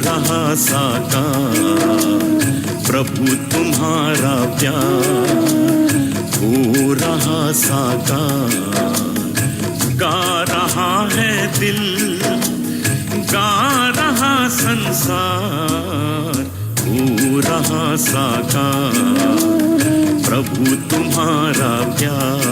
रहा साकार प्रभु तुम्हारा प्यार, हो रहा साकार। गा रहा है दिल, गा रहा संसार, हो रहा साकार प्रभु तुम्हारा प्यार।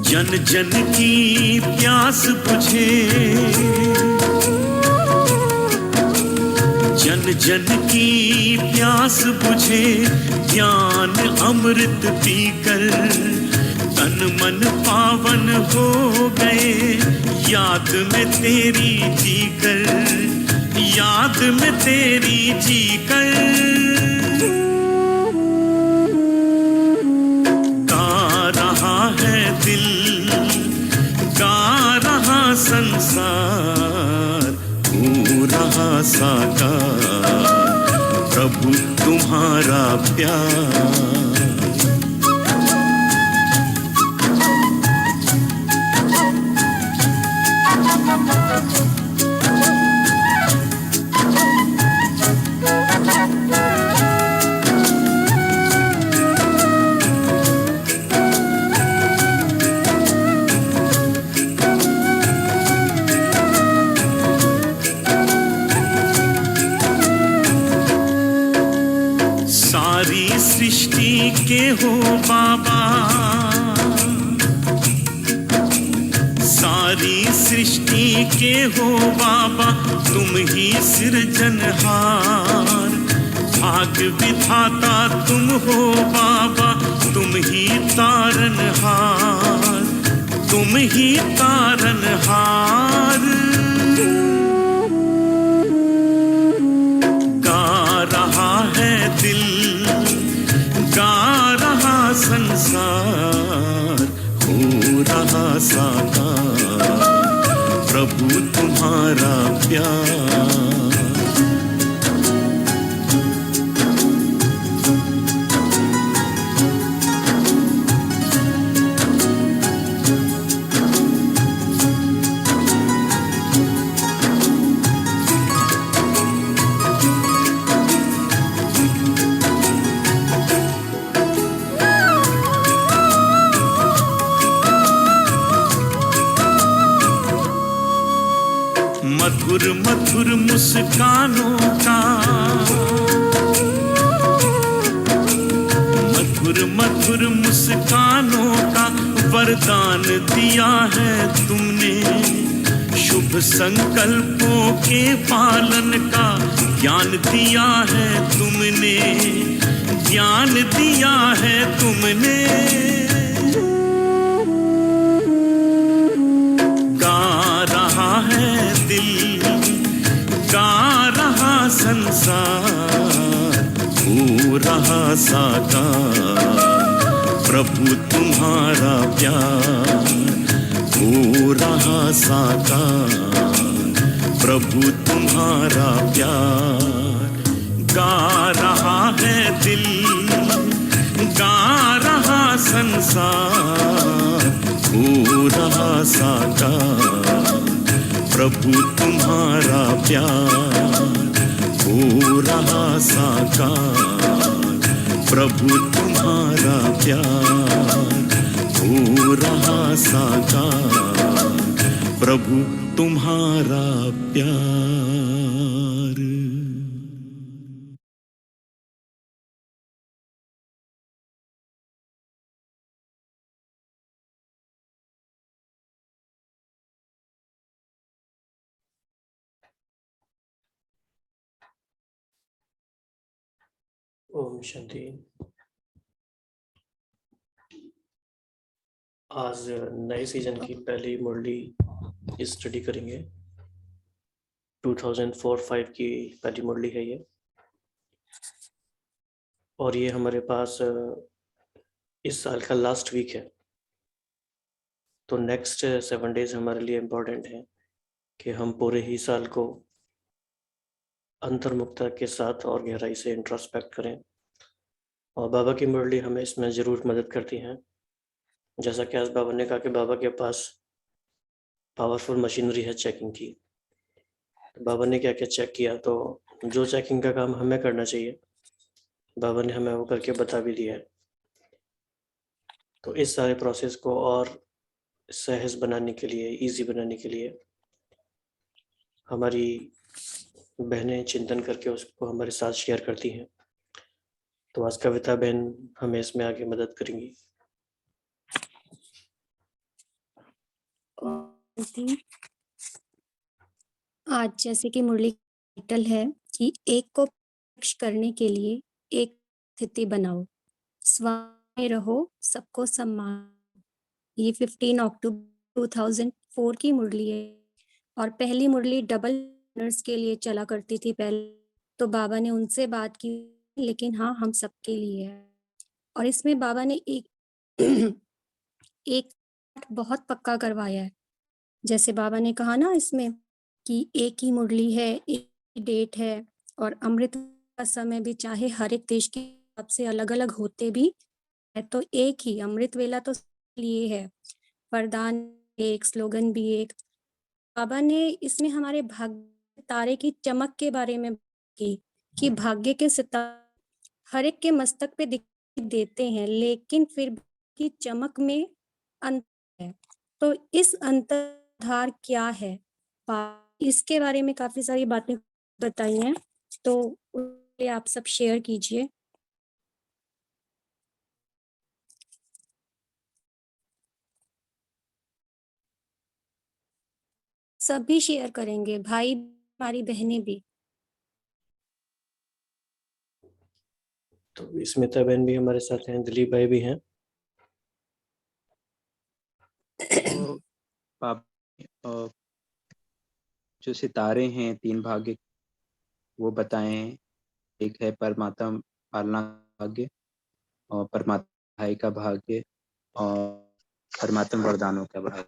जन जन की प्यास बुझे, जन जन की प्यास बुझे, ज्ञान अमृत पीकर तन मन पावन हो गए। याद में तेरी जीकर, याद में तेरी जीकर, गा रहा है दिल, गा रहा संसार, हो रहा साकार प्रभु तुम्हारा प्यार। सारी सृष्टि के हो बाबा, सारी सृष्टि के हो बाबा, तुम ही सृजनहार। भाग विधाता तुम हो बाबा, तुम ही तारनहार, तुम ही तारनहार। गा रहा है दिल, गा रहा संसार, हो रहा साकार प्रभु तुम्हारा प्यार। मधुर मधुर मुस्कानों का, मधुर मधुर मुस्कानों का वरदान दिया है तुमने। शुभ संकल्पों के पालन का ज्ञान दिया है तुमने, ज्ञान दिया है तुमने। गा रहा है दिल, गा रहा संसार, हो रहा साकार प्रभु तुम्हारा प्यार, हो रहा साकार प्रभु तुम्हारा प्यार। गा रहा है दिल, गा रहा संसार, हो रहा साकार प्रभु तुम्हारा प्यार, हो रहा साकार प्रभु तुम्हारा प्यार, हो रहा साकार प्रभु तुम्हारा प्यार। ओम शांति। आज नए सीजन की पहली मुरली स्टडी करेंगे। 2004-5 की पहली मुरली है ये, और ये हमारे पास इस साल का लास्ट वीक है। तो नेक्स्ट 7 डेज हमारे लिए इम्पोर्टेंट है कि हम पूरे ही साल को अंतर्मुखता के साथ और गहराई से इंट्रोस्पेक्ट करें, और बाबा की मुरली हमें इसमें ज़रूर मदद करती हैं। जैसा कि आज बाबा ने कहा कि बाबा के पास पावरफुल मशीनरी है चेकिंग की। तो बाबा ने क्या क्या चेक किया, तो जो चेकिंग का काम हमें करना चाहिए बाबा ने हमें वो करके बता भी दिया है। तो इस सारे प्रोसेस को और सहज बनाने के लिए, इजी बनाने के लिए हमारी बहनें चिंतन करके उसको हमारे साथ शेयर करती हैं। तो आज कविता बहन हमें इसमें आगे मदद करेंगी। आज जैसे कि मुरली टाइटल है कि एक को प्रत्यक्ष करने के लिए एक स्थिति बनाओ, स्वामी रहो, सबको सम्मान। ये 15 अक्टूबर 2004 की मुरली है, और पहली मुरली डबल लर्नर्स के लिए चला करती थी पहले। तो बाबा ने उनसे बात की, लेकिन हाँ हम सबके लिए है। और इसमें बाबा ने एक बहुत पक्का करवाया है। जैसे बाबा ने कहा ना इसमें कि एक ही मुरली है, एक ही डेट है, और अमृत का समय भी चाहे हर एक देश के हिसाब से अलग अलग होते भी है, तो एक ही अमृत वेला तो लिए है, वरदान एक, स्लोगन भी एक। बाबा ने इसमें हमारे भाग्य तारे की चमक के बारे में की कि भाग्य के सितारे हर एक के मस्तक पे दिखाई देते हैं, लेकिन फिर की चमक में अंतर है। तो इस अंतर्धार क्या है, इसके बारे में काफी सारी बातें बताई हैं, तो उसे आप सब शेयर कीजिए। सभी शेयर करेंगे, भाई हमारी बहनें भी। तो स्मिता बहन भी हमारे साथ हैं, दिलीप भाई भी हैं। जो सितारे हैं 3 भाग्य वो बताएं। एक है परमात्मा पालना भाग्य, और परमात्मा भाई का भाग्य, और परमात्मा वरदानों का भाग्य।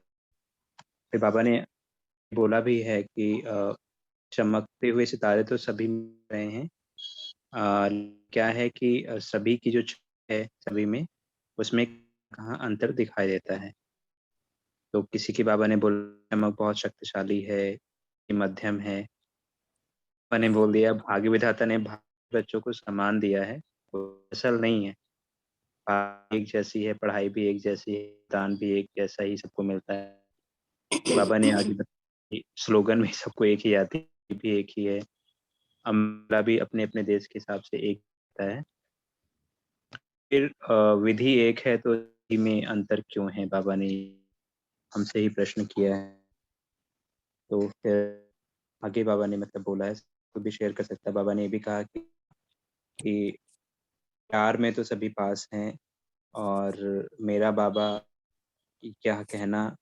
फिर बाबा ने बोला भी है कि चमकते हुए सितारे तो सभी मिल रहे हैं, क्या है कि सभी की जो है सभी में, उसमें कहाँ अंतर दिखाई देता है। तो किसी की बाबा ने बोला चमक बहुत शक्तिशाली है, कि मध्यम है। बाबा ने बोल दिया भाग्य विधाता ने बच्चों को समान दिया है, तो असल नहीं है। एक जैसी है, पढ़ाई भी एक जैसी है, दान भी एक जैसा ही सबको मिलता है। बाबा ने आगे स्लोगन भी सबको एक ही आती है, भी एक ही है। अमला भी अपने अपने देश के हिसाब से एक होता है। फिर विधि एक है तो में अंतर क्यों है, बाबा ने हमसे ही प्रश्न किया है। तो फिर आगे बाबा ने मतलब बोला है, तो भी शेयर कर सकता है। बाबा ने ये भी कहा कि प्यार में तो सभी पास हैं, और मेरा बाबा की क्या कहना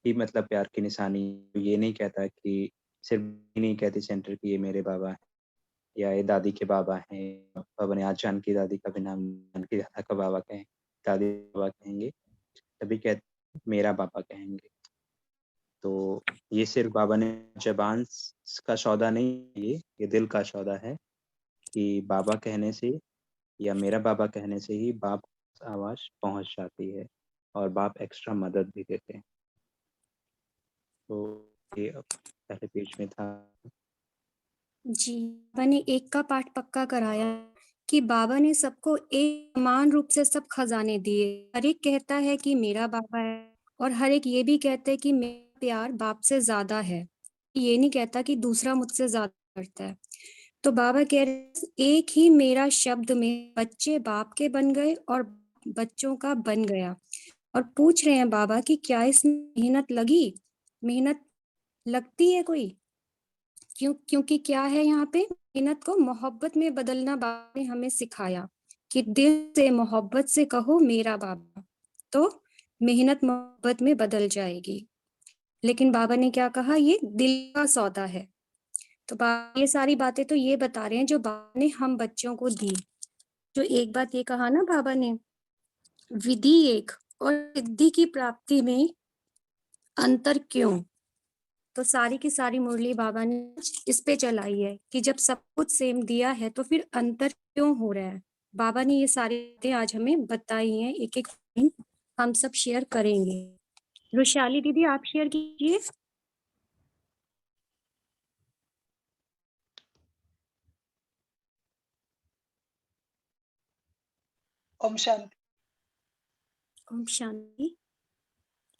ही मतलब प्यार की निशानी। ये नहीं कहता कि सिर्फ ये नहीं कहती सेंटर की ये मेरे बाबा हैं या ये दादी के बाबा हैं। बाबा ने आज जानकी दादी का भी नाम जानकी दादा का बाबा कहें, दादी बाबा कहेंगे, तभी कहते मेरा बाबा कहेंगे। तो ये सिर्फ बाबा ने ज़बान का सौदा नहीं, ये दिल का सौदा है कि बाबा कहने से या मेरा बाबा कहने से ही बाप आवाज़ पहुँच जाती है, और बाप एक्स्ट्रा मदद भी देते हैं। तो ये पहले पेज में था। जी, बाबा ने एक का पाठ पक्का कराया कि बाबा ने सबको एक समान रूप से सब खजाने दिए। हर एक कहता है कि मेरा बाबा है, और हर एक ये भी कहते हैं कि मेरा प्यार बाप से ज्यादा है। ये नहीं कहता कि दूसरा मुझसे ज्यादा करता है। तो बाबा कह रहे हैं, एक ही मेरा शब्द में बच्चे बाप के बन गए और बच्चों का बन गया। और पूछ रहे हैं बाबा कि क्या इसमें मेहनत लगी? मेहनत लगती है कोई? क्योंकि क्या है यहाँ पे, मेहनत को मोहब्बत में बदलना बाबा ने हमें सिखाया कि दिल से मोहब्बत से कहो मेरा बाबा, तो मेहनत मोहब्बत में बदल जाएगी। लेकिन बाबा ने क्या कहा, ये दिल का सौदा है। तो बाबा ये सारी बातें तो ये बता रहे हैं जो बाबा ने हम बच्चों को दी। जो एक बात ये कहा ना बाबा ने, विधि एक और सिद्धि की प्राप्ति में अंतर क्यों? तो सारी की सारी मुरली बाबा ने इस पे चलाई है कि जब सब कुछ सेम दिया है तो फिर अंतर क्यों हो रहा है। बाबा ने ये सारी बातें आज हमें बताई हैं, एक एक हम सब शेयर करेंगे। रुशाली दीदी आप शेयर कीजिए। ओम शांति। ओम शांति।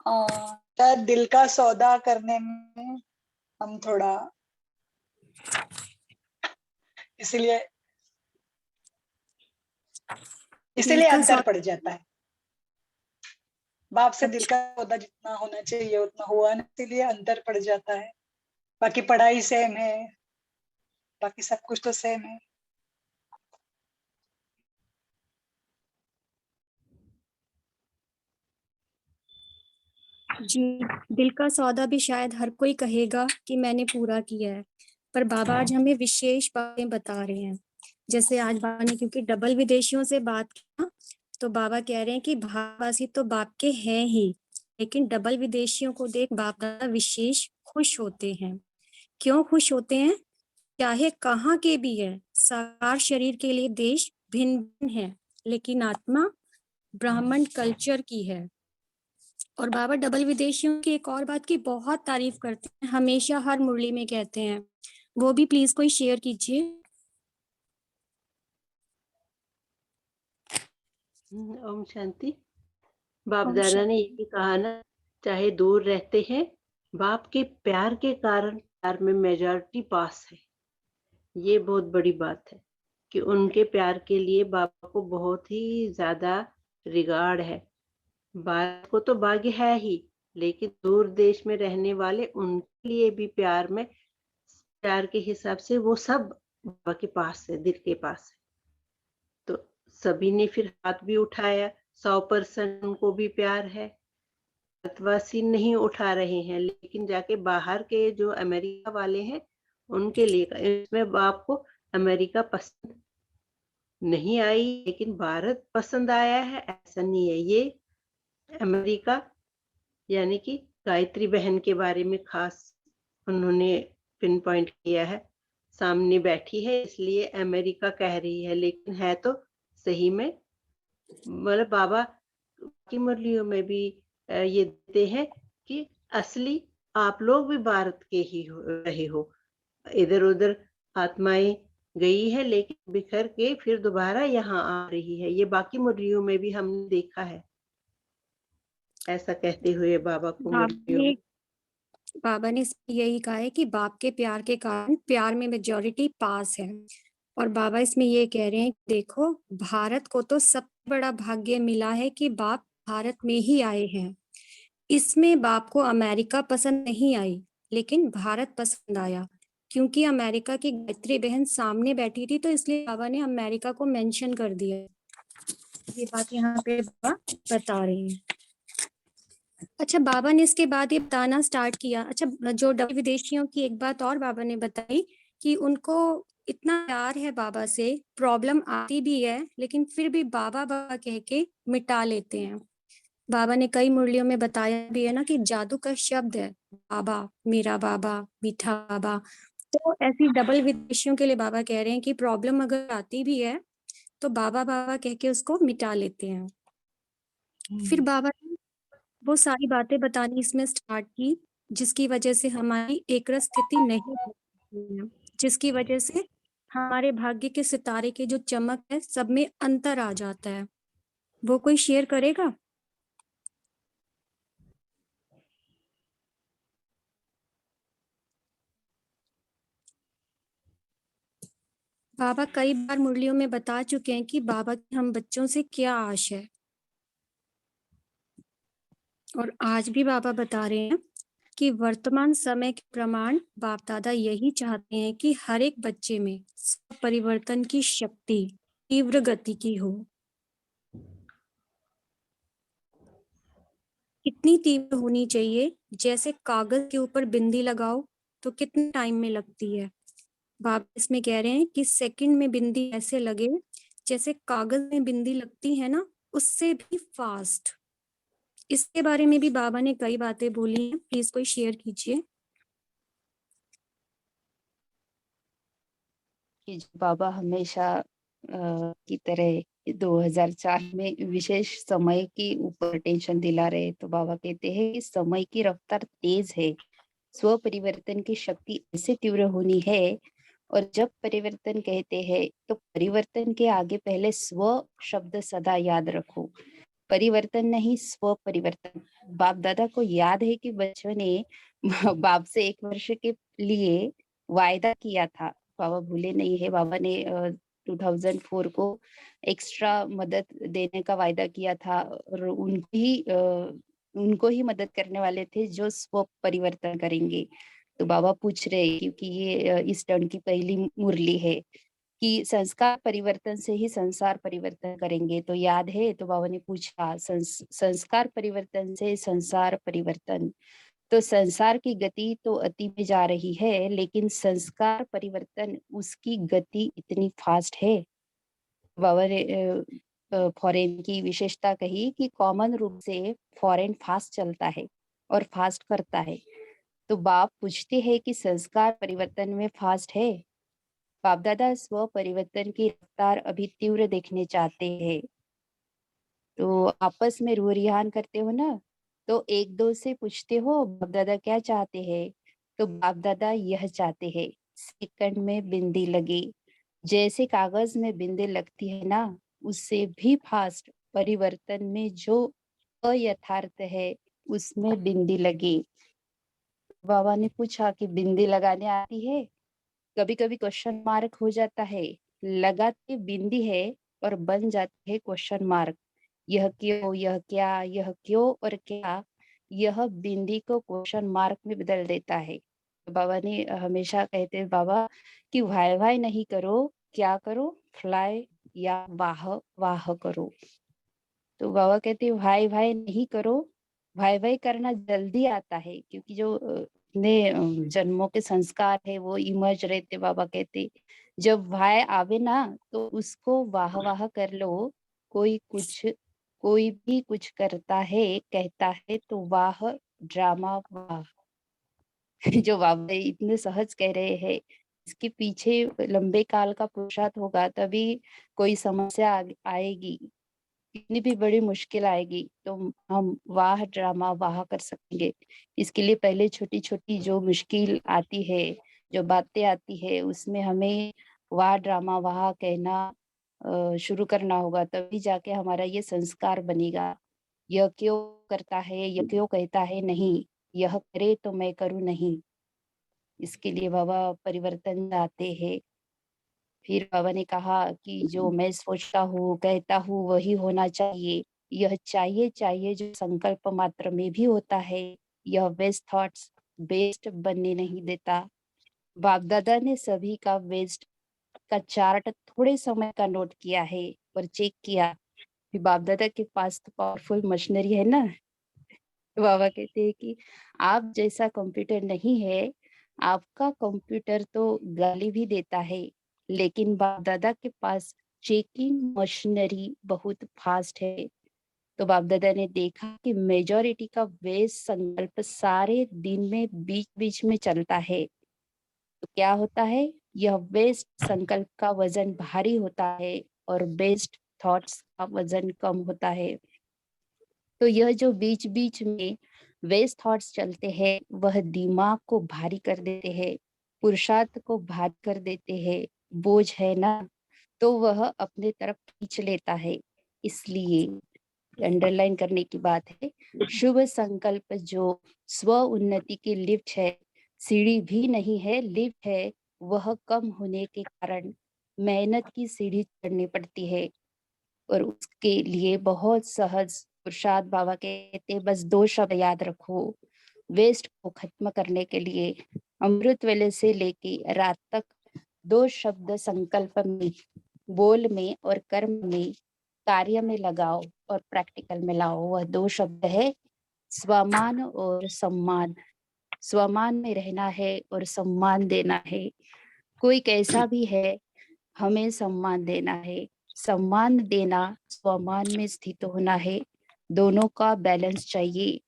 शायद दिल का सौदा करने में हम थोड़ा इसीलिए अंतर पड़ जाता है। बाप से दिल का सौदा जितना होना चाहिए उतना हुआ ना, इसीलिए अंतर पड़ जाता है। बाकी पढ़ाई सेम है, बाकी सब कुछ तो सेम है। जी, दिल का सौदा भी शायद हर कोई कहेगा कि मैंने पूरा किया है, पर बाबा आज हमें विशेष बातें बता रहे हैं। जैसे आज बाबा ने क्योंकि डबल विदेशियों से बात किया, तो बाबा कह रहे हैं कि भारतवासी तो बाप के हैं ही, लेकिन डबल विदेशियों को देख बाप दादा विशेष खुश होते हैं। क्यों खुश होते हैं? चाहे कहाँ के भी है, साकार शरीर के लिए देश भिन्न भिन्न है, लेकिन आत्मा ब्राह्मण कल्चर की है। और बाबा डबल विदेशियों की एक और बात की बहुत तारीफ करते हैं, हमेशा हर मुरली में कहते हैं, वो भी प्लीज कोई शेयर कीजिए। ओम शांति। बाप दादा ने ये भी कहा ना, चाहे दूर रहते हैं, बाप के प्यार के कारण प्यार में मेजॉरिटी पास है। ये बहुत बड़ी बात है कि उनके प्यार के लिए बाबा को बहुत ही ज्यादा रिगार्ड है। भारत को तो भाग्य है ही, लेकिन दूर देश में रहने वाले उनके लिए भी प्यार के हिसाब से वो सब बाबा के पास है, दिल के पास है। तो सभी ने फिर हाथ भी उठाया, 100% उनको भी प्यार है। भारतवासी नहीं उठा रहे हैं, लेकिन जाके बाहर के जो अमेरिका वाले हैं उनके लिए, इसमें बाप को अमेरिका पसंद नहीं आई लेकिन भारत पसंद आया है, ऐसा नहीं है। ये अमेरिका यानी कि गायत्री बहन के बारे में खास उन्होंने पिन पॉइंट किया है, सामने बैठी है इसलिए अमेरिका कह रही है, लेकिन है तो सही में मतलब बाबा की मुरलियों में भी ये देते हैं कि असली आप लोग भी भारत के ही रहे हो। इधर उधर आत्माएं गई है लेकिन बिखर के फिर दोबारा यहाँ आ रही है, ये बाकी मुरलियों में भी हमने देखा है। ऐसा कहते हुए बाबा को बाबा ने यही कहा है कि बाप के प्यार के कारण प्यार में मेजॉरिटी पास है। और बाबा इसमें ये कह रहे हैं, देखो भारत को तो सबसे बड़ा भाग्य मिला है कि बाप भारत में ही आए हैं। इसमें बाप को अमेरिका पसंद नहीं आई, लेकिन भारत पसंद आया क्योंकि अमेरिका की गायत्री बहन सामने बैठी थी, तो इसलिए बाबा ने अमेरिका को मेंशन कर दिया। ये बात यहाँ पे बाबा बता रहे हैं। अच्छा, बाबा ने इसके बाद ये बताना स्टार्ट किया। अच्छा, जो विदेशियों की एक बात और बाबा ने बताई कि उनको इतना प्यार है बाबा से, प्रॉब्लम आती भी है लेकिन फिर भी बाबा बाबा कह के मिटा लेते हैं। बाबा ने कई मुरलियों में बताया भी है ना कि जादू का शब्द है बाबा, मेरा बाबा, मीठा बाबा। तो ऐसी डबल विदेशियों के लिए बाबा कह रहे हैं कि प्रॉब्लम अगर आती भी है तो बाबा बाबा कह के उसको मिटा लेते हैं। फिर बाबा ने वो सारी बातें बतानी इसमें स्टार्ट की जिसकी वजह से हमारी एक रस स्थिति नहीं हो सकती है, जिसकी वजह से हमारे भाग्य के सितारे के जो चमक है सब में अंतर आ जाता है। वो कोई शेयर करेगा? बाबा कई बार मुरलियों में बता चुके हैं कि बाबा की हम बच्चों से क्या आश है, और आज भी बाबा बता रहे हैं कि वर्तमान समय के प्रमाण बाप दादा यही चाहते हैं कि हर एक बच्चे में परिवर्तन की शक्ति तीव्र गति की हो। कितनी तीव्र होनी चाहिए? जैसे कागज के ऊपर बिंदी लगाओ तो कितने टाइम में लगती है। बाबा इसमें कह रहे हैं कि सेकंड में बिंदी ऐसे लगे जैसे कागज में बिंदी लगती है ना, उससे भी फास्ट। इसके बारे में भी बाबा ने कई बातें बोली हैं, प्लीज कोई शेयर कीजिए। कि जो बाबा हमेशा की तरह 2004 में विशेष समय के ऊपर टेंशन दिला रहे, तो बाबा कहते हैं कि समय की रफ्तार तेज है, स्व परिवर्तन की शक्ति ऐसे तीव्र होनी है, और जब परिवर्तन कहते हैं तो परिवर्तन के आगे पहले स्व शब्द सदा याद रखो। परिवर्तन नहीं, स्व परिवर्तन। बाप दादा को याद है कि बच्चों ने बाप से 1 वर्ष के लिए वायदा किया था। बाबा भूले नहीं है। बाबा ने 2004 को एक्स्ट्रा मदद देने का वायदा किया था, और उनको ही मदद करने वाले थे जो स्व परिवर्तन करेंगे। तो बाबा पूछ रहे हैं, क्योंकि ये इस टर्न की पहली मुरली है कि संस्कार परिवर्तन से ही संसार परिवर्तन करेंगे। तो याद है, तो बाबा ने पूछा संस्कार परिवर्तन से संसार परिवर्तन। तो संसार की गति तो अति में जा रही है, लेकिन संस्कार परिवर्तन उसकी गति इतनी फास्ट है। बाबा ने फॉरेन की विशेषता कही कि कॉमन रूप से फॉरेन फास्ट चलता है और फास्ट करता है। तो बाप पूछते हैं कि संस्कार परिवर्तन में फास्ट है। बाप दादा स्व परिवर्तन की रफ्तार अभी तीव्र देखने चाहते हैं। तो आपस में रूरियान करते हो ना, तो एक दो से पूछते हो बाप दादा क्या चाहते हैं, तो बाप दादा यह चाहते हैं सेकंड में बिंदी लगे। जैसे कागज में बिंदी लगती है ना, उससे भी फास्ट परिवर्तन में जो अयथार्थ है उसमें बिंदी लगे। बाबा ने पूछा कि बिंदी लगाने आती है? कभी कभी क्वेश्चन मार्क हो जाता है, लगाते बिंदी है और बन जाते है क्वेश्चन मार्क। यह क्यों, यह क्या, यह क्यों और क्या, यह बिंदी को क्वेश्चन मार्क में बदल देता है। तो बाबा ने हमेशा कहते हैं बाबा कि वाय वाय नहीं करो, क्या करो, फ्लाई या वाह वाह करो। तो बाबा कहते हैं भाई भाई नहीं करो। भाई भाई करना जल्दी आता है, क्योंकि जो जन्मों के संस्कार है वो इमर्ज रहते। बाबा कहते जब भाई आवे ना तो उसको वाह वाह कर लो। कोई भी कुछ करता है, कहता है तो वाह, ड्रामा वाह। जो बाबा इतने सहज कह रहे हैं, इसके पीछे लंबे काल का पुरुषार्थ होगा, तभी कोई समस्या आएगी, कितनी भी बड़ी मुश्किल आएगी तो हम वाह ड्रामा वाह कर सकेंगे। इसके लिए पहले छोटी छोटी जो मुश्किल आती है, जो बातें आती है, उसमें हमें वाह ड्रामा वाह कहना शुरू करना होगा, तभी जाके हमारा ये संस्कार बनेगा। यह क्यों करता है, यह क्यों कहता है, नहीं, यह करे तो मैं करूं नहीं। इसके लिए बाबा परिवर्तन लाते हैं। फिर बाबा ने कहा कि जो मैं सोचता हूँ, कहता हूँ, वही होना चाहिए। यह चाहिए चाहिए जो संकल्प मात्र में भी होता है, यह बेस्ट थॉट्स वेस्ट बनने नहीं देता। बाप दादा ने सभी का वेस्ट का चार्ट थोड़े समय का नोट किया है और चेक किया कि बाप दादा के पास तो पावरफुल मशीनरी है ना। बाबा कहते हैं कि आप जैसा कंप्यूटर नहीं है, आपका कंप्यूटर तो गाली भी देता है, लेकिन बाप दादा के पास चेकिंग मशीनरी बहुत फास्ट है। तो बाप दादा ने देखा कि मेजॉरिटी का वेस्ट संकल्प सारे दिन में बीच बीच में चलता है। तो क्या होता है, यह वेस्ट संकल्प का वजन भारी होता है और बेस्ट थॉट्स का वजन कम होता है। तो यह जो बीच बीच में वेस्ट थॉट्स चलते हैं, वह दिमाग को भारी कर देते हैं, पुरुषार्थ को भारी कर देते हैं, बोझ है ना, तो वह अपने तरफ खींच लेता है। इसलिए अंडरलाइन करने की बात है, शुभ संकल्प जो स्व उन्नति की लिफ्ट है, सीढ़ी भी नहीं है, लिफ्ट है, वह कम होने के कारण मेहनत की सीढ़ी चढ़नी पड़ती है। और उसके लिए बहुत सहज पुरुषार्थ बाबा कहते हैं, बस 2 शब्द याद रखो वेस्ट को खत्म करने के लिए। अमृत वेले से लेके रात तक 2 शब्द संकल्प में, बोल में और कर्म में, कार्य में लगाओ और प्रैक्टिकल में लाओ। वह 2 शब्द है स्वमान और सम्मान। स्वमान में रहना है और सम्मान देना है। कोई कैसा भी है, हमें सम्मान देना है। सम्मान देना स्वमान में स्थित होना है। दोनों का बैलेंस चाहिए।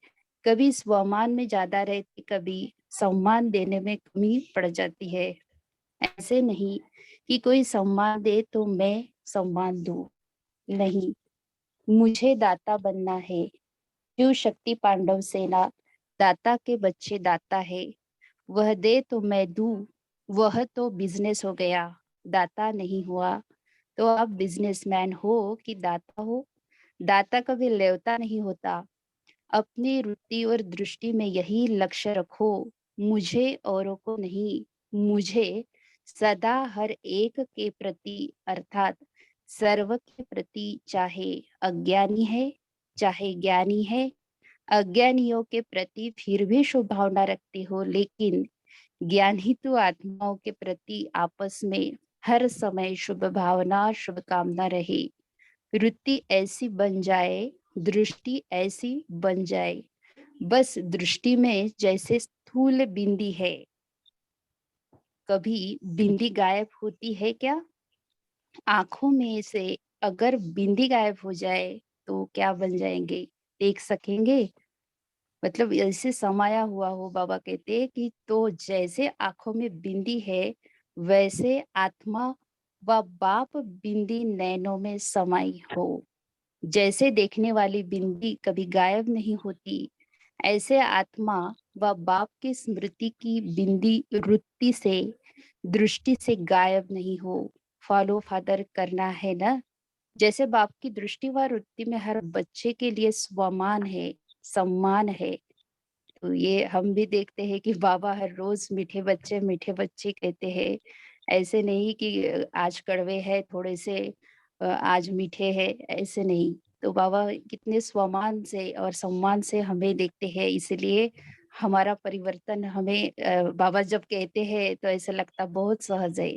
कभी स्वमान में ज्यादा रहती, कभी सम्मान देने में कमी पड़ जाती है। ऐसे नहीं कि कोई सम्मान दे तो मैं सम्मान दूं, नहीं, मुझे दाता बनना है। शिव शक्ति पांडव सेना दाता के बच्चे दाता है। वह दे तो मैं दूं, वह तो बिजनेस हो गया, दाता नहीं हुआ। तो आप बिजनेसमैन हो कि दाता हो, दाता कभी लेवता नहीं होता। अपनी रुचि और दृष्टि में यही लक्ष्य रखो, मुझे औरों को नहीं, मुझे सदा हर एक के प्रति, अर्थात सर्व के प्रति, चाहे अज्ञानी है चाहे ज्ञानी है। अज्ञानियों के प्रति फिर भी शुभ भावना रखते हो, लेकिन ज्ञानी तो आत्माओं के प्रति आपस में हर समय शुभ भावना शुभ कामना रहे। वृत्ति ऐसी बन जाए, दृष्टि ऐसी बन जाए, बस दृष्टि में जैसे स्थूल बिंदी है। कभी बिंदी गायब होती है क्या? आंखों में से अगर बिंदी गायब हो जाए तो क्या बन जाएंगे, देख सकेंगे? मतलब ऐसे समाया हुआ हो, बाबा कहते हैं कि तो जैसे आंखों में बिंदी है, वैसे आत्मा व बाप बिंदी नैनों में समाई हो। जैसे देखने वाली बिंदी कभी गायब नहीं होती, ऐसे आत्मा व बाप की स्मृति की बिंदी वृत्ति से, दृष्टि से गायब नहीं हो। फॉलो फादर करना है ना। जैसे बाप की दृष्टि व वृत्ति में हर बच्चे के लिए स्वमान है, सम्मान है। तो ये हम भी देखते हैं कि बाबा हर रोज मीठे बच्चे कहते हैं। ऐसे नहीं कि आज कड़वे है थोड़े से, आज मीठे हैं, ऐसे नहीं। तो बाबा कितने स्वमान से और सम्मान से हमें देखते हैं, इसलिए हमारा परिवर्तन हमें बाबा जब कहते हैं तो ऐसा लगता बहुत सहज है।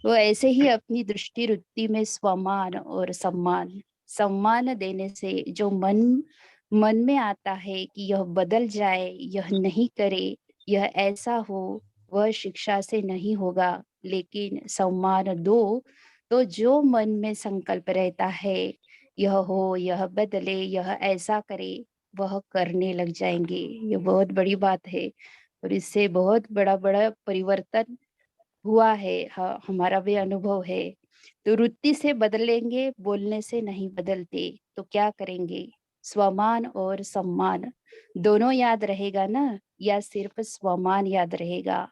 वो ऐसे ही अपनी दृष्टि वृत्ति में स्वमान और सम्मान, सम्मान देने से जो मन में आता है कि यह बदल जाए, यह नहीं करे, यह ऐसा हो, वह शिक्षा से नहीं होगा। लेकिन सम्मान दो तो जो मन में संकल्प रहता है, यह हो, यह बदले, यह ऐसा करे, वह करने लग जाएंगे। ये बहुत बड़ी बात है और इससे बहुत बड़ा बड़ा परिवर्तन हुआ है। हमारा भी अनुभव है। तो वृत्ति से बदलेंगे, बोलने से नहीं बदलते, तो क्या करेंगे? स्वमान और सम्मान दोनों याद रहेगा ना, या सिर्फ स्वमान याद रहेगा?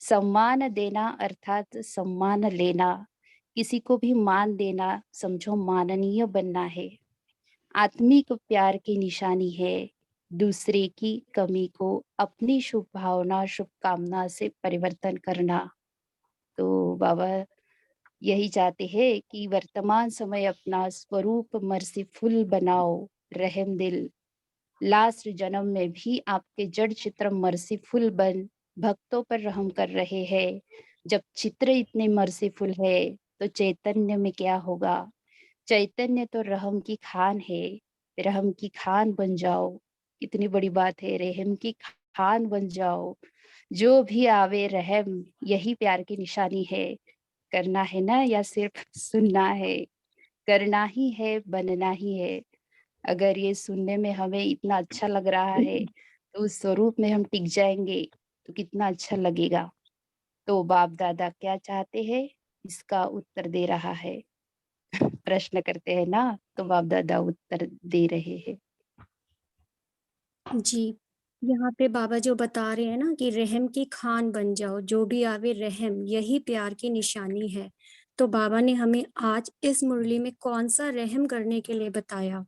सम्मान देना अर्थात सम्मान लेना, किसी को भी मान देना समझो माननीय बनना है। आत्मिक प्यार की निशानी है दूसरे की कमी को अपनी शुभ भावना शुभ कामना से परिवर्तन करना। तो बाबा यही चाहते हैं कि वर्तमान समय अपना स्वरूप मर्सीफुल बनाओ, रहम दिल, लास्ट जन्म में भी आपके जड़ चित्र मर्सीफुल बन भक्तों पर रहम कर रहे हैं। जब चित्र इतने मर्सीफुल है तो चैतन्य में क्या होगा? चैतन्य तो रहम की खान है। रहम की खान बन जाओ। इतनी बड़ी बात है, रहम की खान बन जाओ। जो भी आवे रहम, यही प्यार की निशानी है। करना है ना या सिर्फ सुनना है? करना ही है, बनना ही है। अगर ये सुनने में हमें इतना अच्छा लग रहा है तो उस स्वरूप में हम टिक जाएंगे तो कितना अच्छा लगेगा। तो बाप दादा क्या चाहते हैं, इसका उत्तर दे रहा है। प्रश्न करते हैं ना, तो बाप दादा उत्तर दे रहे हैं। जी, यहाँ पे बाबा जो बता रहे हैं ना कि रहम की खान बन जाओ, जो भी आवे रहम, यही प्यार की निशानी है। तो बाबा ने हमें आज इस मुरली में कौन सा रहम करने के लिए बताया?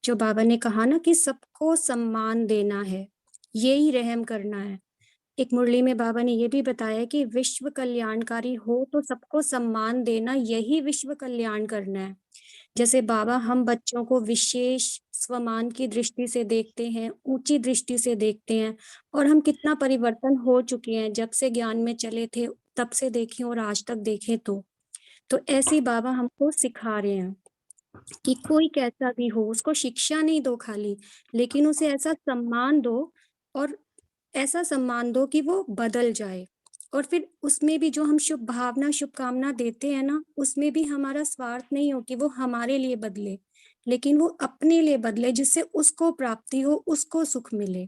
जो बाबा ने कहा ना कि सबको सम्मान देना है, यही रहम करना है। एक मुरली में बाबा ने ये भी बताया कि विश्व कल्याणकारी हो तो सबको सम्मान देना, यही विश्व कल्याण करना है। जैसे बाबा हम बच्चों को विशेष स्वमान की दृष्टि से देखते हैं, ऊंची दृष्टि से देखते हैं, और हम कितना परिवर्तन हो चुके हैं जब से ज्ञान में चले थे, तब से देखें और आज तक देखें तो ऐसे ही बाबा हमको सिखा रहे हैं कि कोई कैसा भी हो, उसको शिक्षा नहीं दो खाली, लेकिन उसे ऐसा सम्मान दो, और ऐसा सम्मान दो कि वो बदल जाए। और फिर उसमें भी जो हम शुभ भावना, शुभकामना देते हैं ना, उसमें भी हमारा स्वार्थ नहीं हो कि वो हमारे लिए बदले, लेकिन वो अपने लिए बदले, जिससे उसको प्राप्ति हो, उसको सुख मिले।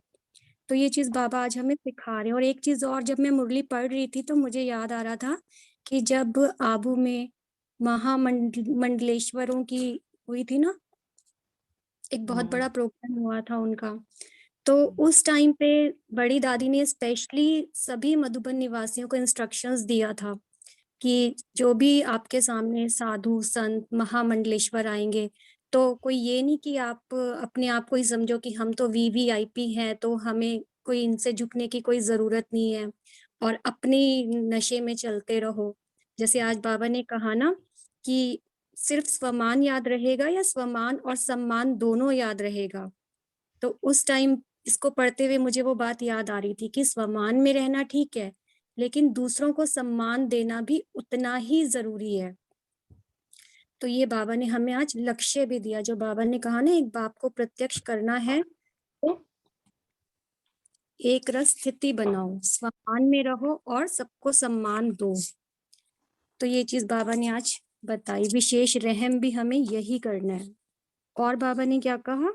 तो ये चीज़ बाबा आज हमें सिखा रहे हैं। और एक चीज़ और, जब मैं मुरली पढ़ रही थी तो मुझे याद आ रहा था कि जब आबू में मंडलेश्वरों की हुई थी ना, एक बहुत बड़ा प्रोग्राम हुआ था उनका, तो उस टाइम पे बड़ी दादी ने स्पेशली सभी मधुबन निवासियों को इंस्ट्रक्शंस दिया था कि जो भी आपके सामने साधु संत महामंडलेश्वर आएंगे, तो कोई ये नहीं कि आप अपने आप को ही समझो कि हम तो वीवीआईपी हैं, तो हमें कोई इनसे झुकने की कोई जरूरत नहीं है, और अपनी नशे में चलते रहो। जैसे आज बाबा ने कहा ना कि सिर्फ स्वमान याद रहेगा या स्वमान और सम्मान दोनों याद रहेगा। तो उस टाइम इसको पढ़ते हुए मुझे वो बात याद आ रही थी कि स्वमान में रहना ठीक है, लेकिन दूसरों को सम्मान देना भी उतना ही जरूरी है। तो ये बाबा ने हमें आज लक्ष्य भी दिया, जो बाबा ने कहा ना, एक बाप को प्रत्यक्ष करना है तो एक रस स्थिति बनाओ, स्वमान में रहो और सबको सम्मान दो। तो ये चीज बाबा ने आज बताई। विशेष रहम भी हमें यही करना है। और बाबा ने क्या कहा,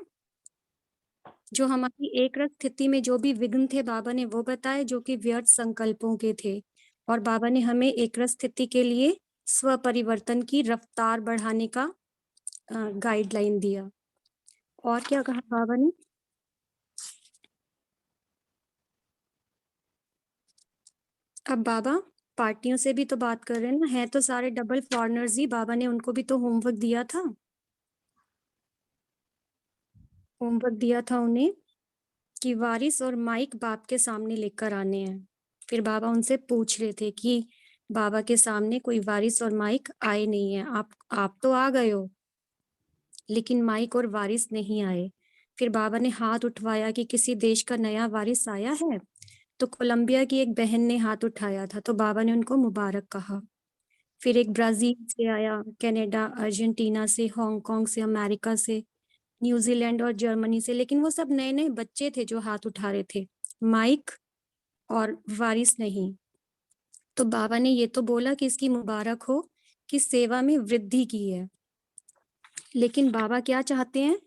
जो हमारी एक रस स्थिति में जो भी विघ्न थे, बाबा ने वो बताए, जो कि व्यर्थ संकल्पों के थे। और बाबा ने हमें एक रस स्थिति के लिए स्व परिवर्तन की रफ्तार बढ़ाने का गाइडलाइन दिया। और क्या कहा बाबा ने? अब बाबा पार्टियों से भी तो बात कर रहे हैं ना, है तो सारे डबल फॉरनर्स ही। बाबा ने उनको भी तो होमवर्क दिया था, उन्हें कि वारिस और माइक बाप के सामने लेकर आने हैं। फिर बाबा उनसे पूछ रहे थे कि बाबा के सामने कोई वारिस और माइक आए नहीं है, आप तो आ गए हो, लेकिन माइक और वारिस नहीं आए। फिर बाबा ने हाथ उठवाया कि किसी देश का नया वारिस आया है, तो कोलंबिया की एक बहन ने हाथ उठाया था, तो बाबा ने उनको मुबारक कहा। फिर एक ब्राजील से आया, कनाडा, अर्जेंटीना से, हांगकांग से, अमेरिका से, न्यूजीलैंड और जर्मनी से, लेकिन वो सब नए नए बच्चे थे जो हाथ उठा रहे थे, माइक और वारिस नहीं। तो बाबा ने ये तो बोला कि इसकी मुबारक हो कि सेवा में वृद्धि की है, लेकिन बाबा क्या चाहते हैं,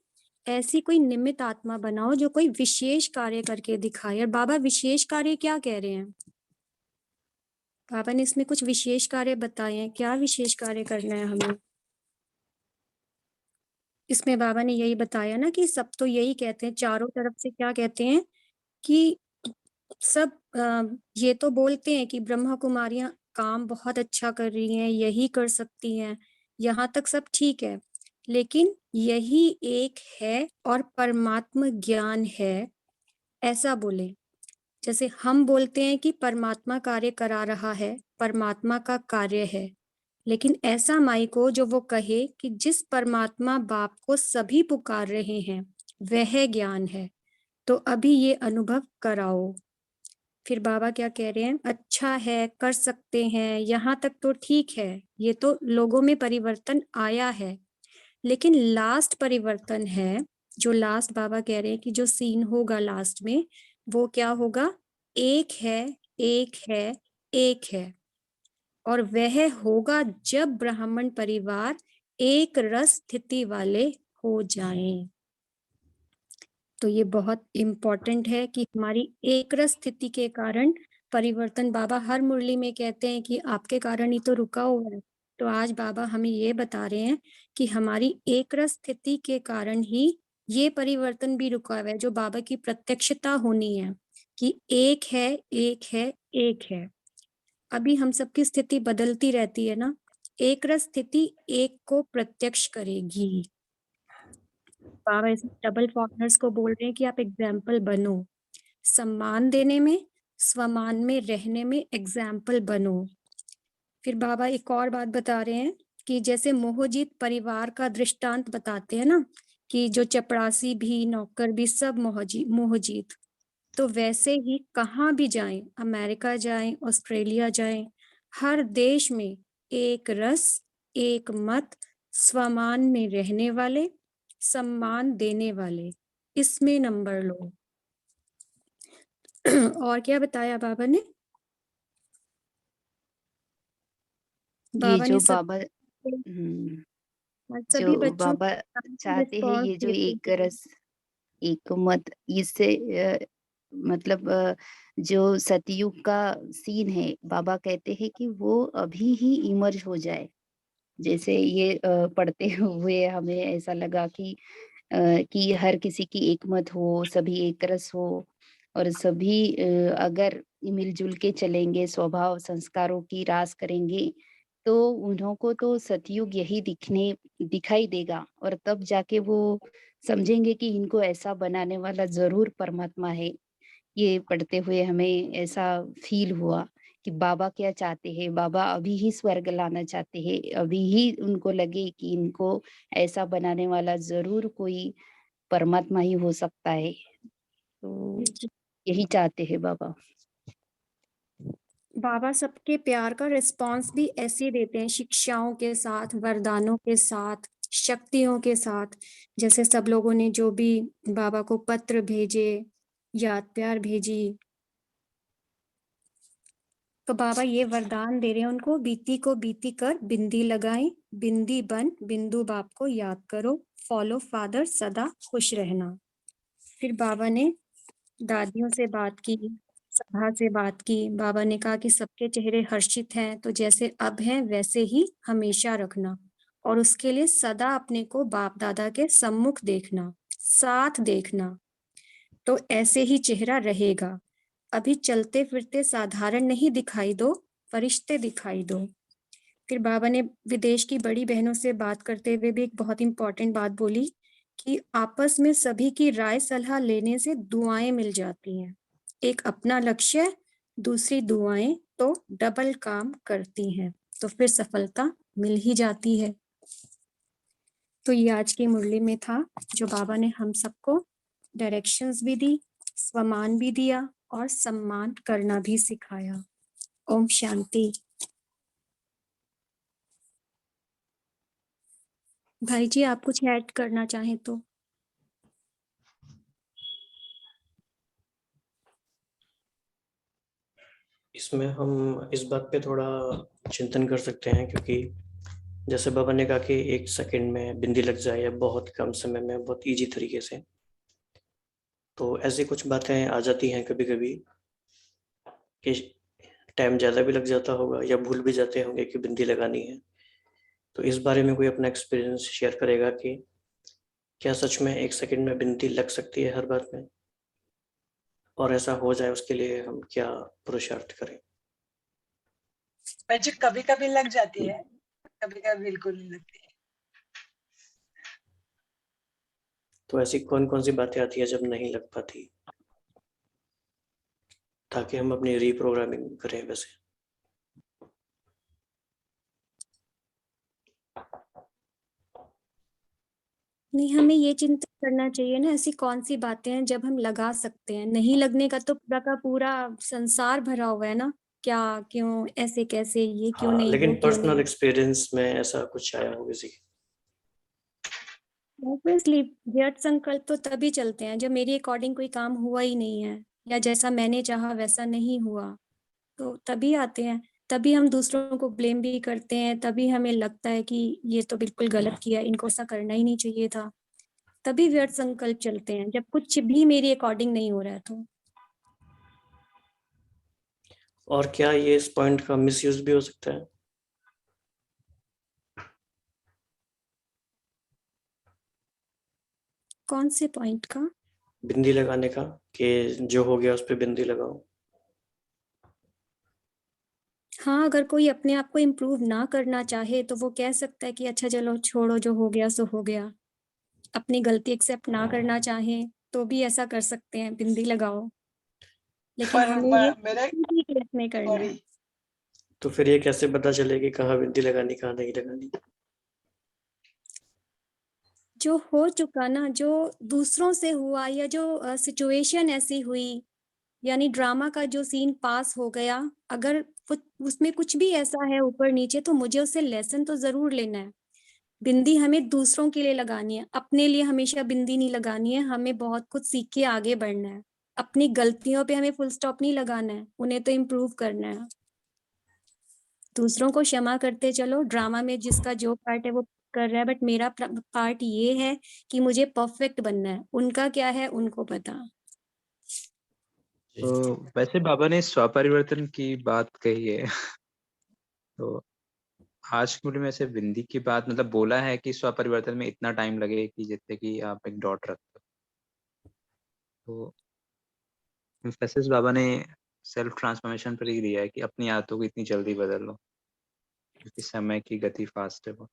ऐसी कोई निमित्त आत्मा बनाओ जो कोई विशेष कार्य करके दिखाए। और बाबा विशेष कार्य क्या कह रहे हैं? बाबा ने इसमें कुछ विशेष कार्य बताए हैं। क्या विशेष कार्य करना है हमें? इसमें बाबा ने यही बताया ना कि सब तो यही कहते हैं, चारों तरफ से क्या कहते हैं कि सब ये तो बोलते हैं कि ब्रह्मा कुमारियां काम बहुत अच्छा कर रही हैं, यही कर सकती हैं, यहाँ तक सब ठीक है, लेकिन यही एक है और परमात्मा ज्ञान है, ऐसा बोले। जैसे हम बोलते हैं कि परमात्मा कार्य करा रहा है, परमात्मा का कार्य है, लेकिन ऐसा माई को जो वो कहे कि जिस परमात्मा बाप को सभी पुकार रहे हैं, वह ज्ञान है, तो अभी ये अनुभव कराओ। फिर बाबा क्या कह रहे हैं, अच्छा है, कर सकते हैं, यहाँ तक तो ठीक है, ये तो लोगों में परिवर्तन आया है, लेकिन लास्ट परिवर्तन है, जो लास्ट बाबा कह रहे हैं कि जो सीन होगा लास्ट में, वो क्या होगा, एक है, एक है, एक है। और वह होगा जब ब्राह्मण परिवार एक रस स्थिति वाले हो जाएं। तो ये बहुत इम्पोर्टेंट है कि हमारी एक रस स्थिति के कारण परिवर्तन, बाबा हर मुरली में कहते हैं कि आपके कारण ही तो रुका हुआ है। तो आज बाबा हमें ये बता रहे हैं कि हमारी एक रस स्थिति के कारण ही ये परिवर्तन भी रुका हुआ है, जो बाबा की प्रत्यक्षता होनी है कि एक है, एक है, एक है। अभी हम सबकी स्थिति बदलती रहती है ना, एक रस स्थिति एक को प्रत्यक्ष करेगी। बाबा ऐसे डबल फॉरनर्स को बोल रहे हैं कि आप एग्जाम्पल बनो, सम्मान देने में, स्वमान में रहने में एग्जाम्पल बनो। फिर बाबा एक और बात बता रहे हैं कि जैसे मोहजीत परिवार का दृष्टांत बताते हैं ना, कि जो चपरासी भी, नौकर भी, सब मोहजीत। तो वैसे ही कहाँ भी जाएं, अमेरिका जाएं, ऑस्ट्रेलिया जाएं, हर देश में एक रस, एक मत, स्वमान में रहने वाले, सम्मान देने वाले, इसमें नंबर लो। और क्या बताया बाबा ने? ये बाबा जो ने सब बाबा हम्म, सभी जो बच्चों बाबा चाहते हैं, रिस्पॉन्स ये जो देते एक हैं। रस एक मत, इससे मतलब जो सतयुग का सीन है, बाबा कहते हैं कि वो अभी ही इमर्ज हो जाए। जैसे ये पढ़ते हुए हमें ऐसा लगा कि हर किसी की एक मत हो, सभी एक रस हो, और सभी अगर मिलजुल के चलेंगे, स्वभाव संस्कारों की रास करेंगे, तो उन्हों को तो सतयुग यही दिखाई देगा, और तब जाके वो समझेंगे कि इनको ऐसा बनाने वाला जरूर परमात्मा है। ये पढ़ते हुए हमें ऐसा फील हुआ कि बाबा क्या चाहते हैं, बाबा अभी ही स्वर्ग लाना चाहते हैं, अभी ही उनको लगे कि इनको ऐसा बनाने वाला जरूर कोई परमात्मा ही हो सकता है। तो यही चाहते हैं बाबा। बाबा सबके प्यार का रिस्पॉन्स भी ऐसे देते हैं, शिक्षाओं के साथ, वरदानों के साथ, शक्तियों के साथ। जैसे सब लोगों ने जो भी बाबा को पत्र भेजे, याद प्यार भेजी, तो बाबा ये वरदान दे रहे हैं उनको, बीती को बीती कर बिंदी लगाएं, बिंदी बन बिंदु बाप को याद करो, फॉलो फादर सदा खुश रहना। फिर बाबा ने दादियों से बात की, सभा से बात की। बाबा ने कहा कि सबके चेहरे हर्षित हैं, तो जैसे अब हैं वैसे ही हमेशा रखना, और उसके लिए सदा अपने को बाप दादा के सम्मुख देखना, साथ देखना, तो ऐसे ही चेहरा रहेगा। अभी चलते फिरते साधारण नहीं दिखाई दो, फरिश्ते दिखाई दो। फिर बाबा ने विदेश की बड़ी बहनों से बात करते हुए भी एक बहुत इंपॉर्टेंट बात बोली कि आपस में सभी की राय सलाह लेने से दुआएं मिल जाती हैं। एक अपना लक्ष्य, दूसरी दुआएं तो डबल काम करती हैं, तो फिर सफलता मिल ही जाती है। तो ये आज की मुरली में था, जो बाबा ने हम सबको डायरेक्शंस भी दी, स्वमान भी दिया और सम्मान करना भी सिखाया। ओम शांति। भाई जी, आप कुछ ऐड करना चाहें तो। इसमें हम इस बात पे थोड़ा चिंतन कर सकते हैं, क्योंकि जैसे बाबा ने कहा कि 1 सेकंड में बिंदी लग जाए, या बहुत कम समय में बहुत इजी तरीके से, तो ऐसी कुछ बातें आ जाती हैं कभी कभी कि टाइम ज़्यादा भी लग जाता होगा, या भूल भी जाते होंगे कि बिंदी लगानी है। तो इस बारे में कोई अपना एक्सपीरियंस शेयर करेगा कि क्या सच में 1 सेकंड में बिंदी लग सकती है हर बात में, और ऐसा हो जाए उसके लिए हम क्या पुरुषार्थ करें? जी कभी कभी लग जाती है, कभी कभी बिल्कुल नहीं लगती है। तो ऐसी कौन कौन सी बातें आती है जब नहीं लग पाती, ताकि हम अपनी रीप्रोग्रामिंग करें वैसे? नहीं, हमें ये चिंता करना चाहिए ना, ऐसी कौन सी बातें हैं जब हम लगा सकते हैं, नहीं लगने का तो पूरा का पूरा संसार भरा हुआ है ना, क्या, क्यों, ऐसे कैसे, ये क्यों हाँ, नहीं, लेकिन वो क्यों पर्सनल नहीं। एक्सपीरियंस में ऐसा कुछ आया हो किसी? ऑब्वियसली व्यर्थ संकल्प तो तभी चलते हैं जब मेरी अकॉर्डिंग कोई काम हुआ ही नहीं है, या जैसा मैंने चाहा वैसा नहीं हुआ, तो तभी आते हैं। तभी हम दूसरों को ब्लेम भी करते हैं, तभी हमें लगता है कि ये तो बिल्कुल गलत किया, इनको ऐसा करना ही नहीं चाहिए था। तभी व्यर्थ संकल्प चलते हैं जब कुछ भी मेरी अकॉर्डिंग नहीं हो रहा है तो। और क्या ये इस पॉइंट का मिसयूज भी हो सकता है? कौन से पॉइंट का? बिंदी लगाने का, कि जो हो गया उस पर बिंदी लगाओ। हाँ, अगर कोई अपने आप को इम्प्रूव ना करना चाहे तो वो कह सकता है कि अच्छा चलो छोड़ो, जो हो गया सो हो गया। अपनी गलती एक्सेप्ट ना करना चाहे तो भी ऐसा कर सकते हैं, बिंदी लगाओ। लेकिन पर हमें ये मेरे किसी केस में करना है। सॉरी, तो फिर ये कैसे पता चलेगी कहाँ बिंदी लगानी, कहाँ नहीं लगानी? जो हो चुका ना, जो दूसरों से हुआ, या जो सिचुएशन ऐसी हुई, यानी ड्रामा का जो सीन पास हो गया, अगर उसमें कुछ भी ऐसा है ऊपर नीचे, तो मुझे उससे लेसन तो जरूर लेना है। बिंदी हमें दूसरों के लिए लगानी है, अपने लिए हमेशा बिंदी नहीं लगानी है। हमें बहुत कुछ सीख के आगे बढ़ना है। अपनी गलतियों पे हमें फुल स्टॉप नहीं लगाना है, उन्हें तो इम्प्रूव करना है। दूसरों को क्षमा करते चलो, ड्रामा में जिसका जो पार्ट है वो कर रहा है, बट मेरा पार्ट ये है कि मुझे परफेक्ट बनना है। उनका क्या है उनको पता। तो वैसे बाबा ने स्वपरिवर्तन की बात कही है तो आज की वीडियो में ऐसे बिंदी की बात मतलब बोला है कि स्वपरिवर्तन में इतना टाइम लगे कि जितने कि आप एक डॉट रखते हो। तो वैसे बाबा ने सेल्फ ट्रांसफॉर्मेशन पर ही दिया है कि अपनी आदतों को इतनी जल्दी बदल लो, क्योंकि समय की गति फास्ट है बहुत।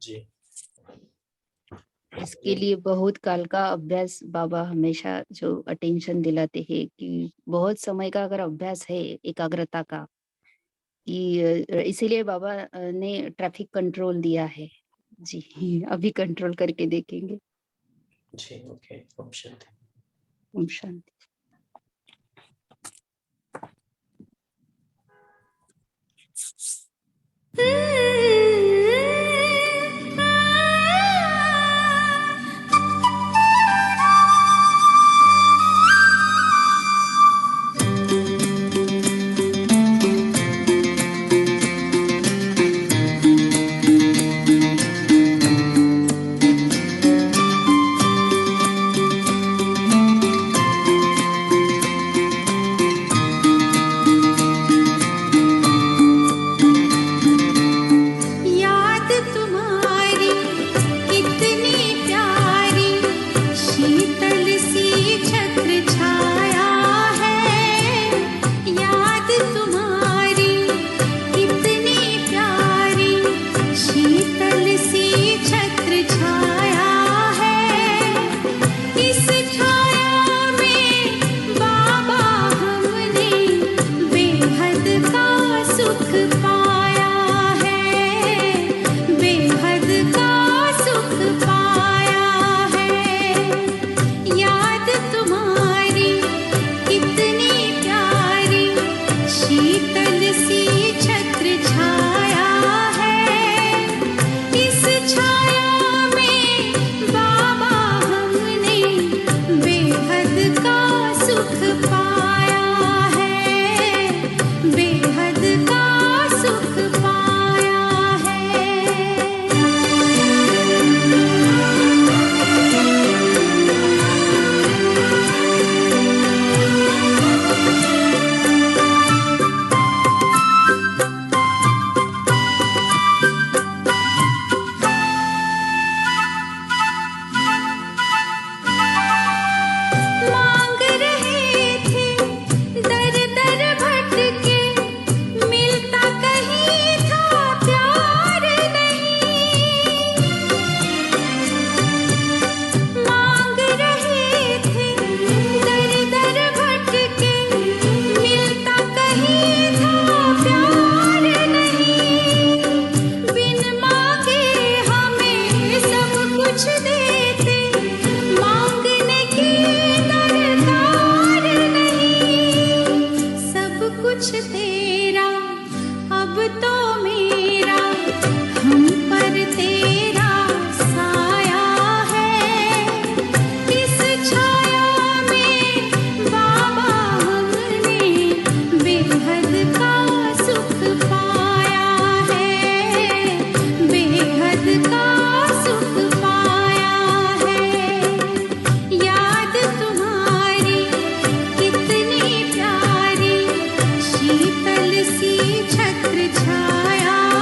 जी, इसके लिए बहुत काल का अभ्यास बाबा हमेशा जो अटेंशन दिलाते हैं कि बहुत समय का अगर अभ्यास है एकाग्रता का, कि इसीलिए बाबा ने ट्रैफिक कंट्रोल दिया है। जी अभी कंट्रोल करके देखेंगे। जी, ओके, ऑप्शन। ओम शांति।